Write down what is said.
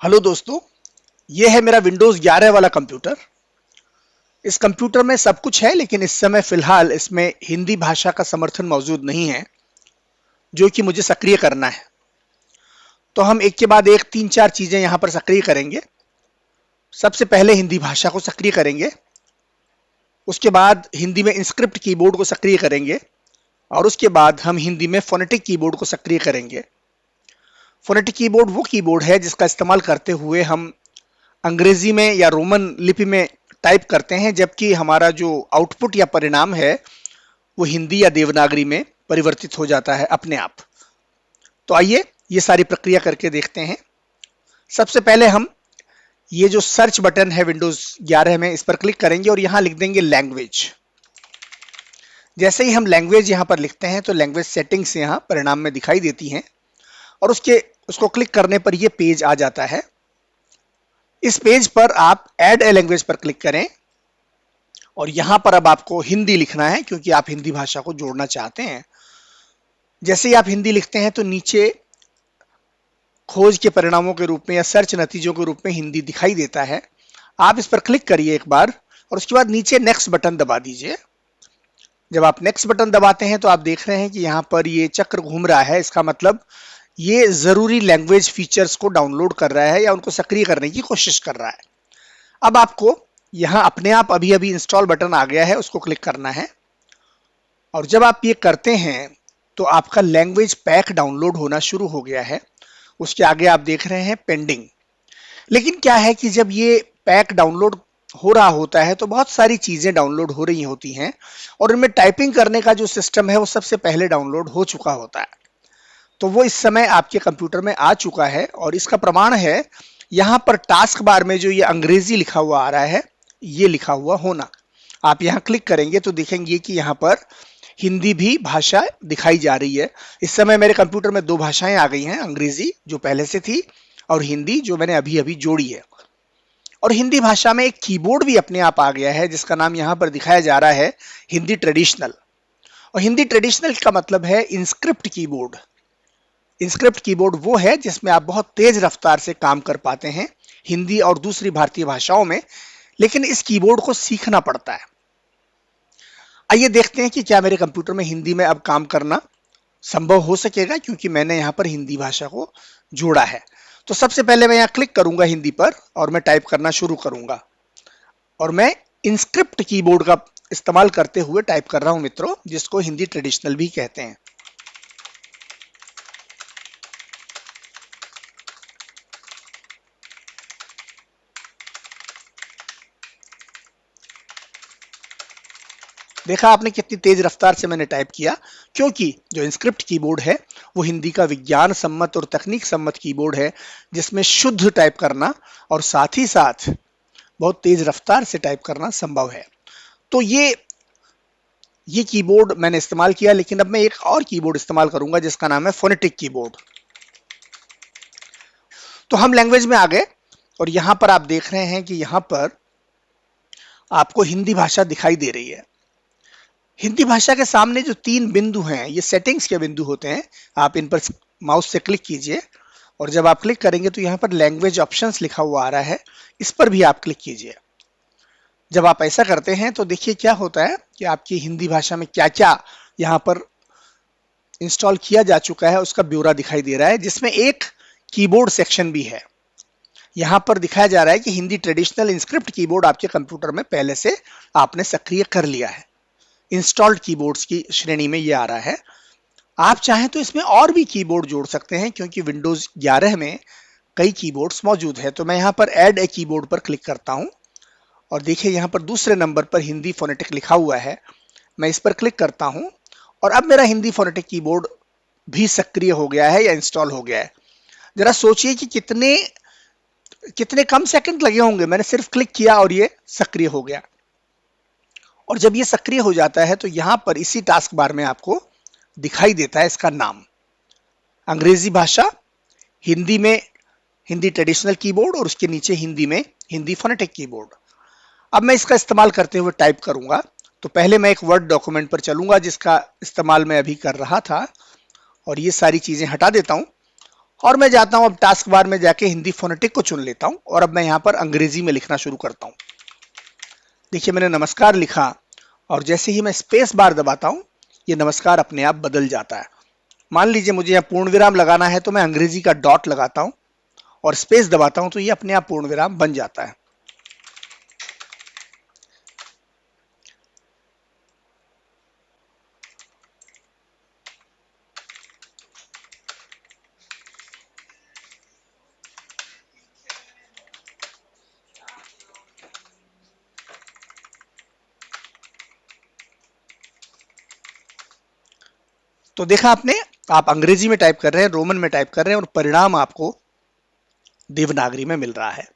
Hello दोस्तों, ये है मेरा विंडोज 11 वाला कंप्यूटर। इस कंप्यूटर में सब कुछ है, लेकिन इस समय फिलहाल इसमें हिंदी भाषा का समर्थन मौजूद नहीं है, जो कि मुझे सक्रिय करना है। तो हम एक के बाद एक 3-4 चीजें यहाँ पर सक्रिय करेंगे। सबसे पहले हिंदी भाषा को सक्रिय करेंगे, उसके बाद हिंदी में इंस्क्रिप्ट कीबोर्ड को सक्रिय करेंगे, और उसके बाद हम हिंदी में फोनेटिक कीबोर्ड को सक्रिय करेंगे। फोनेटिक कीबोर्ड वो कीबोर्ड है जिसका इस्तेमाल करते हुए हम अंग्रेजी में या रोमन लिपि में टाइप करते हैं, जबकि हमारा जो आउटपुट या परिणाम है वो हिंदी या देवनागरी में परिवर्तित हो जाता है अपने आप। तो आइए ये सारी प्रक्रिया करके देखते हैं। सबसे पहले हम ये जो सर्च बटन है विंडोज 11 में, इस पर क्लिक करेंगे और यहां लिख देंगे लैंग्वेज। जैसे ही हम लैंग्वेज यहां पर लिखते हैं तो लैंग्वेज सेटिंग्स यहां परिणाम में दिखाई देती हैं, और उसको क्लिक करने पर यह पेज आ जाता है। इस पेज पर आप ऐड ए लैंग्वेज पर क्लिक करें, और यहां पर अब आपको हिंदी लिखना है, क्योंकि आप हिंदी भाषा को जोड़ना चाहते हैं। जैसे ही आप हिंदी लिखते हैं तो नीचे खोज के परिणामों के रूप में या सर्च नतीजों के रूप में हिंदी दिखाई देता है। आप इस पर क्लिक करिए एक बार, और उसके बाद नीचे नेक्स्ट बटन दबा दीजिए। जब आप नेक्स्ट बटन दबाते हैं तो आप देख रहे हैं कि यहां पर ये चक्र घूम रहा है। इसका मतलब ये जरूरी लैंग्वेज फीचर्स को डाउनलोड कर रहा है या उनको सक्रिय करने की कोशिश कर रहा है। अब आपको यहां अपने आप अभी अभी इंस्टॉल बटन आ गया है, उसको क्लिक करना है, और जब आप ये करते हैं तो आपका लैंग्वेज पैक डाउनलोड होना शुरू हो गया है। उसके आगे आप देख रहे हैं पेंडिंग। लेकिन क्या है कि जब ये पैक डाउनलोड हो रहा होता है तो बहुत सारी चीजें डाउनलोड हो रही होती हैं, और इनमें टाइपिंग करने का जो सिस्टम है वो सबसे पहले डाउनलोड हो चुका होता है। तो वो इस समय आपके कंप्यूटर में आ चुका है, और इसका प्रमाण है यहां पर टास्क बार में जो ये अंग्रेजी लिखा हुआ आ रहा है, ये लिखा हुआ होना। आप यहां क्लिक करेंगे तो देखेंगे कि यहां पर हिंदी भी भाषा दिखाई जा रही है। इस समय मेरे कंप्यूटर में 2 भाषाएं आ गई हैं, अंग्रेजी जो पहले से थी और हिंदी जो मैंने अभी अभी जोड़ी है। और हिंदी भाषा में एक कीबोर्ड भी अपने आप आ गया है, जिसका नाम यहां पर दिखाया जा रहा है हिंदी ट्रेडिशनल। और हिंदी ट्रेडिशनल का मतलब है इंस्क्रिप्ट कीबोर्ड। इंस्क्रिप्ट कीबोर्ड वो है जिसमें आप बहुत तेज रफ्तार से काम कर पाते हैं हिंदी और दूसरी भारतीय भाषाओं में, लेकिन इस कीबोर्ड को सीखना पड़ता है। आइए देखते हैं कि क्या मेरे कंप्यूटर में हिंदी में अब काम करना संभव हो सकेगा, क्योंकि मैंने यहां पर हिंदी भाषा को जोड़ा है। तो सबसे पहले मैं यहां क्लिक करूंगा हिंदी पर, और मैं टाइप करना शुरू करूंगा, और मैं इंस्क्रिप्ट कीबोर्ड का इस्तेमाल करते हुए टाइप कर रहा हूं मित्रों, जिसको हिंदी ट्रेडिशनल भी कहते हैं। देखा आपने कितनी तेज रफ्तार से मैंने टाइप किया, क्योंकि जो इंस्क्रिप्ट कीबोर्ड है वो हिंदी का विज्ञान सम्मत और तकनीक सम्मत कीबोर्ड है, जिसमें शुद्ध टाइप करना और साथ ही साथ बहुत तेज रफ्तार से टाइप करना संभव है। तो ये कीबोर्ड मैंने इस्तेमाल किया, लेकिन अब मैं एक और कीबोर्ड इस्तेमाल करूंगा जिसका नाम है फोनेटिक कीबोर्ड। तो हम लैंग्वेज में आ गए, और यहां पर आप देख रहे हैं कि यहां पर आपको हिंदी भाषा दिखाई दे रही है। हिंदी भाषा के सामने जो 3 बिंदु हैं, ये सेटिंग्स के बिंदु होते हैं। आप इन पर माउस से क्लिक कीजिए, और जब आप क्लिक करेंगे तो यहाँ पर लैंग्वेज ऑप्शंस लिखा हुआ आ रहा है, इस पर भी आप क्लिक कीजिए। जब आप ऐसा करते हैं तो देखिए क्या होता है कि आपकी हिंदी भाषा में क्या क्या यहाँ पर इंस्टॉल किया जा चुका है उसका ब्यौरा दिखाई दे रहा है, जिसमें एक कीबोर्ड सेक्शन भी है। यहाँ पर दिखाया जा रहा है कि हिंदी ट्रेडिशनल इंस्क्रिप्ट कीबोर्ड आपके कंप्यूटर में पहले से आपने सक्रिय कर लिया है। इंस्टॉल्ड कीबोर्ड्स की श्रेणी में ये आ रहा है। आप चाहें तो इसमें और भी कीबोर्ड जोड़ सकते हैं, क्योंकि विंडोज 11 में कई कीबोर्ड्स मौजूद है। तो मैं यहाँ पर ऐड ए कीबोर्ड पर क्लिक करता हूं, और देखिए यहाँ पर दूसरे नंबर पर हिंदी फोनेटिक लिखा हुआ है। मैं इस पर क्लिक करता हूं, और अब मेरा हिंदी फोनेटिक कीबोर्ड भी सक्रिय हो गया है या इंस्टॉल हो गया है। जरा सोचिए कि कितने कितने कम सेकंड लगे होंगे। मैंने सिर्फ क्लिक किया और ये सक्रिय हो गया। और जब ये सक्रिय हो जाता है तो यहां पर इसी टास्क बार में आपको दिखाई देता है इसका नाम, अंग्रेजी भाषा, हिंदी में हिंदी ट्रेडिशनल कीबोर्ड, और उसके नीचे हिंदी में हिंदी फोनेटिक कीबोर्ड। अब मैं इसका इस्तेमाल करते हुए टाइप करूंगा। तो पहले मैं एक वर्ड डॉक्यूमेंट पर चलूंगा जिसका इस्तेमाल मैं अभी कर रहा था, और ये सारी चीजें हटा देता हूं, और मैं जाता हूं अब टास्क बार में जाके हिंदी फोनेटिक को चुन लेता हूं और अब मैं यहां पर अंग्रेजी में लिखना शुरू करता हूं। देखिए मैंने नमस्कार लिखा और जैसे ही मैं स्पेस बार दबाता हूं ये नमस्कार अपने आप बदल जाता है। मान लीजिए मुझे यहाँ पूर्ण विराम लगाना है तो मैं अंग्रेजी का डॉट लगाता हूं और स्पेस दबाता हूं तो ये अपने आप पूर्ण विराम बन जाता है। तो देखा आपने, आप अंग्रेजी में टाइप कर रहे हैं, रोमन में टाइप कर रहे हैं और परिणाम आपको देवनागरी में मिल रहा है।